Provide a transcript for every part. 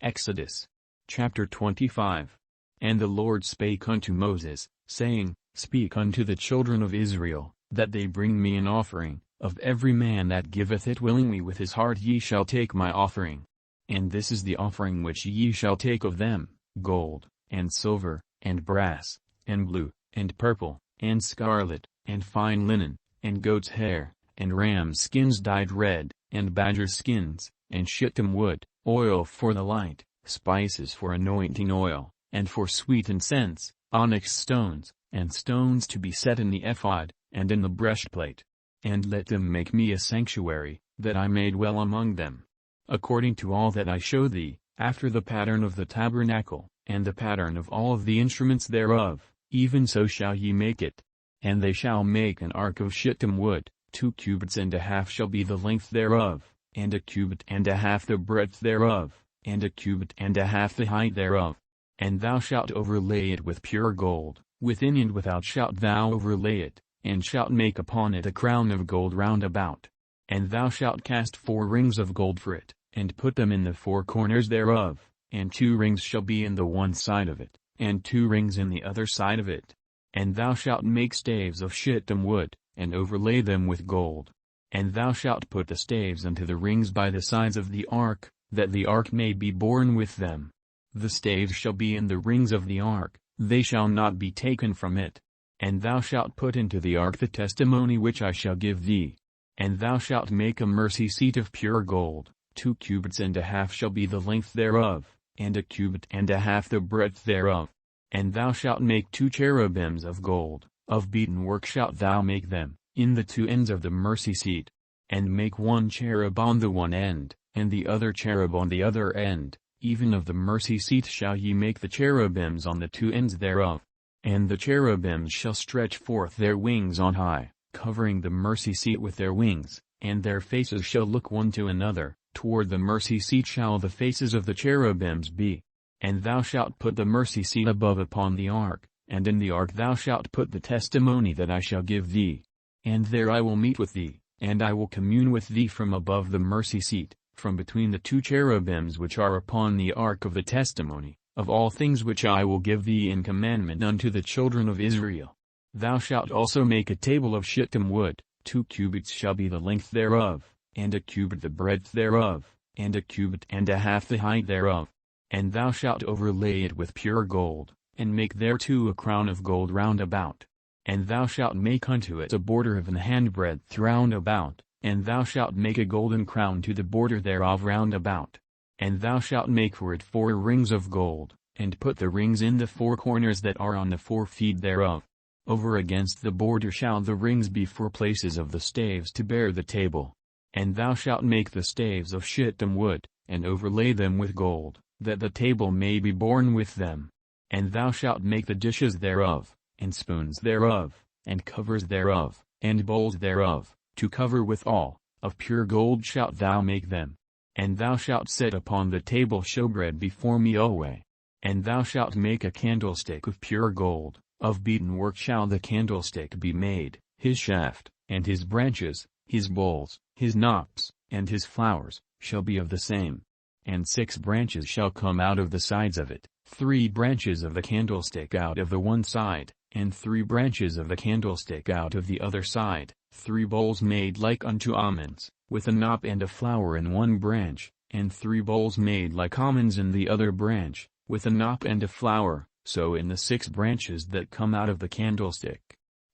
Exodus chapter 25. And the Lord spake unto Moses, saying, Speak unto the children of Israel, that they bring me an offering. Of every man that giveth it willingly with his heart ye shall take my offering. And this is the offering which ye shall take of them, gold, and silver, and brass, and blue, and purple, and scarlet, and fine linen, and goat's hair, and ram's skins dyed red, and badger skins, and shittim wood, oil for the light, spices for anointing oil, and for sweet incense, onyx stones, and stones to be set in the ephod, and in the breastplate. And let them make me a sanctuary, that I may dwell among them. According to all that I show thee, after the pattern of the tabernacle, and the pattern of all of the instruments thereof, even so shall ye make it. And they shall make an ark of shittim wood, 2 cubits and a half shall be the length thereof, and 1 cubit and a half the breadth thereof, and 1 cubit and a half the height thereof. And thou shalt overlay it with pure gold, within and without shalt thou overlay it, and shalt make upon it a crown of gold round about. And thou shalt cast 4 rings of gold for it, and put them in the 4 corners thereof, and 2 rings shall be in the one side of it, and 2 rings in the other side of it. And thou shalt make staves of shittim wood, and overlay them with gold. And thou shalt put the staves unto the rings by the sides of the ark, that the ark may be borne with them. The staves shall be in the rings of the ark, they shall not be taken from it. And thou shalt put into the ark the testimony which I shall give thee. And thou shalt make a mercy seat of pure gold, 2 cubits and a half shall be the length thereof, and 1 cubit and a half the breadth thereof. And thou shalt make 2 cherubims of gold, of beaten work shalt thou make them, in the 2 ends of the mercy seat. And make 1 cherub on the one end, and the other cherub on the other end, even of the mercy seat shall ye make the cherubims on the 2 ends thereof. And the cherubims shall stretch forth their wings on high, covering the mercy seat with their wings, and their faces shall look one to another, toward the mercy seat shall the faces of the cherubims be. And thou shalt put the mercy seat above upon the ark, and in the ark thou shalt put the testimony that I shall give thee. And there I will meet with thee, and I will commune with thee from above the mercy seat, from between the 2 cherubims which are upon the ark of the testimony, of all things which I will give thee in commandment unto the children of Israel. Thou shalt also make a table of shittim wood, 2 cubits shall be the length thereof, and 1 cubit the breadth thereof, and 1 cubit and a half the height thereof. And thou shalt overlay it with pure gold, and make thereto a crown of gold round about. And thou shalt make unto it a border of an handbreadth round about, and thou shalt make a golden crown to the border thereof round about. And thou shalt make for it 4 rings of gold, and put the rings in the 4 corners that are on the 4 feet thereof. Over against the border shall the rings be for places of the staves to bear the table. And thou shalt make the staves of shittim wood, and overlay them with gold, that the table may be borne with them. And thou shalt make the dishes thereof, and spoons thereof, and covers thereof, and bowls thereof, to cover withal, of pure gold shalt thou make them. And thou shalt set upon the table showbread before me alway. And thou shalt make a candlestick of pure gold, of beaten work shall the candlestick be made, his shaft, and his branches, his bowls, his knops, and his flowers, shall be of the same. And 6 branches shall come out of the sides of it, 3 branches of the candlestick out of the one side, and 3 branches of the candlestick out of the other side, 3 bowls made like unto almonds, with a knop and a flower in one branch, and 3 bowls made like almonds in the other branch, with a knop and a flower, so in the 6 branches that come out of the candlestick.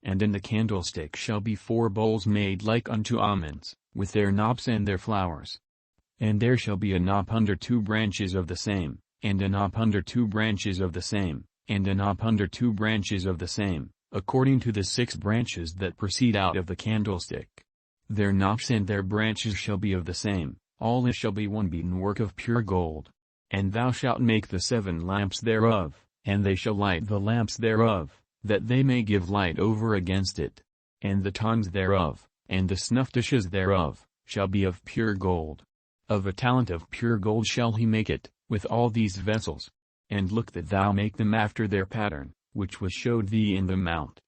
And in the candlestick shall be 4 bowls made like unto almonds, with their knops and their flowers. And there shall be a knop under 2 branches of the same, and a knop under 2 branches of the same, and a knop under 2 branches of the same, according to the 6 branches that proceed out of the candlestick. Their knops and their branches shall be of the same, all it shall be one beaten work of pure gold. And thou shalt make the 7 lamps thereof, and they shall light the lamps thereof, that they may give light over against it. And the tongues thereof, and the snuff dishes thereof, shall be of pure gold. Of a talent of pure gold shall he make it, with all these vessels. And look that thou make them after their pattern, which was showed thee in the mount.